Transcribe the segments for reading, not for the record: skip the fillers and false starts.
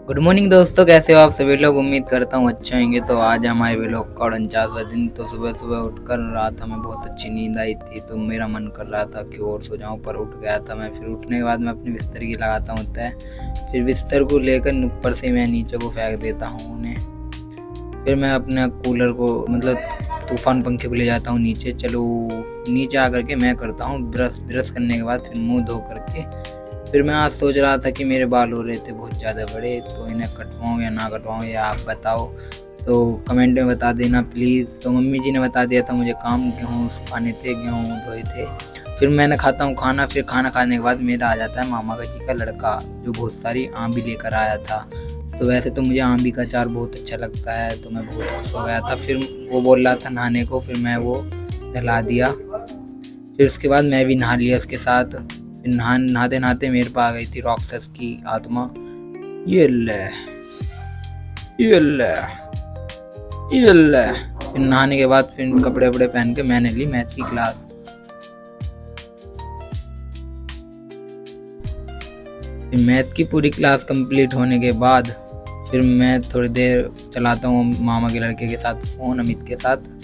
Good morning दोस्तों, कैसे हो आप सभी लोग। उम्मीद करता हूँ अच्छे होंगे। तो आज हमारे व्लॉग का 49वां दिन। तो सुबह सुबह उठकर रात हमें बहुत अच्छी नींद आई थी, तो मेरा मन कर रहा था कि और सो जाऊँ, पर उठ गया था मैं। फिर उठने के बाद मैं अपने बिस्तर की लगाता हूँ तय। फिर बिस्तर को लेकर ऊपर से मैं नीचे को फेंक देता हूँ उन्हें। फिर मैं अपने कूलर को मतलब तूफान पंखे को ले जाता हूँ नीचे। चलो नीचे आकर के मैं करता हूँ ब्रश करने के बाद फिर मुँह धो करके फिर मैं आज सोच रहा था कि मेरे बाल हो रहे थे बहुत ज़्यादा बड़े, तो इन्हें कटवाऊँ या ना कटवाऊँ, या आप बताओ तो कमेंट में बता देना प्लीज़। तो मम्मी जी ने बता दिया था मुझे काम, गेहूँ सुखाने थे, गेहूँ धोए थे। फिर मैंने खाता हूँ खाना। फिर खाना खाने के बाद मेरा आ जाता है मामा जी का लड़का, जो बहुत सारी आम भी लेकर आया था। तो वैसे तो मुझे आम भी का अचार बहुत अच्छा लगता है, तो मैं बहुत खुश हो गया था। फिर वो बोल रहा था नहाने को, फिर मैं वो नहला दिया। फिर उसके बाद मैं भी नहा लिया उसके साथ। फिर नहाते नहाते मेरे पास आ गई थी राक्षस की आत्मा। ये ले, ये ले, ये ले। फिर नहाने के बाद फिर कपड़े वपड़े पहन के मैंने ली मैथ की क्लास। फिर मैथ की पूरी क्लास कंप्लीट होने के बाद फिर मैं थोड़ी देर चलाता हूँ मामा के लड़के के साथ फ़ोन, अमित के साथ।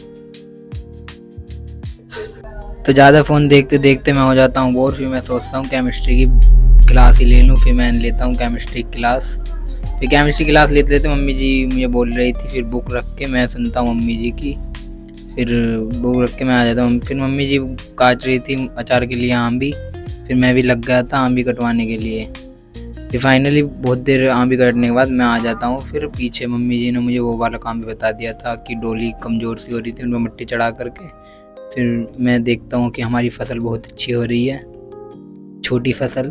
तो ज़्यादा फ़ोन देखते देखते मैं हो जाता हूँ बोर। फिर मैं सोचता हूँ केमिस्ट्री की क्लास ही ले लूँ। फिर मैं लेता हूँ केमिस्ट्री क्लास। फिर केमिस्ट्री क्लास लेते लेते मम्मी जी मुझे बोल रही थी, फिर बुक रख के मैं सुनता हूँ मम्मी जी की। फिर बुक रख के मैं आ जाता हूँ। फिर मम्मी जी काट रही थी अचार के लिए आम भी। फिर मैं भी लग गया था आम भी कटवाने के लिए। फिर फाइनली बहुत देर आम भी काटने के बाद मैं आ जाता हूँ। फिर पीछे मम्मी जी ने मुझे वो वाला काम भी बता दिया था कि डोली कमज़ोर सी हो रही थी, उनमें मिट्टी चढ़ा करके। फिर मैं देखता हूँ कि हमारी फसल बहुत अच्छी हो रही है, छोटी फसल,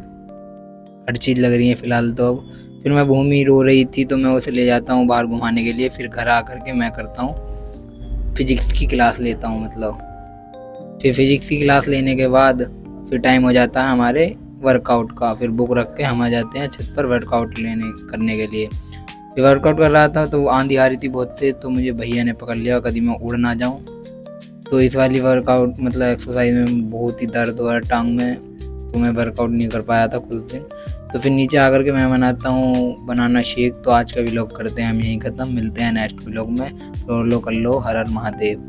हर चीज़ लग रही है फ़िलहाल तो अब। फिर मैं भूमि रो रही थी, तो मैं उसे ले जाता हूँ बाहर घुमाने के लिए। फिर घर आ कर के मैं करता हूँ फिज़िक्स की क्लास लेता हूँ मतलब। फिर फिज़िक्स की क्लास लेने के बाद फिर टाइम हो जाता है हमारे वर्कआउट का। फिर बुक रख के हम आ जाते हैं छत पर वर्कआउट करने के लिए। फिर वर्कआउट कर रहा था तो आंधी आ रही थी बहुत तेज, तो मुझे भैया ने पकड़ लिया कभी मैं उड़ ना जाऊँ। तो इस वाली वर्कआउट मतलब एक्सरसाइज में बहुत ही दर्द हो रहा टांग में, तो मैं वर्कआउट नहीं कर पाया था कुछ दिन। तो फिर नीचे आकर के मैं बनाता हूँ बनाना शेक। तो आज का व्लॉग करते हैं हम यहीं ख़त्म, मिलते हैं नेक्स्ट व्लॉग में। फॉलो कर लो। हर हर महादेव।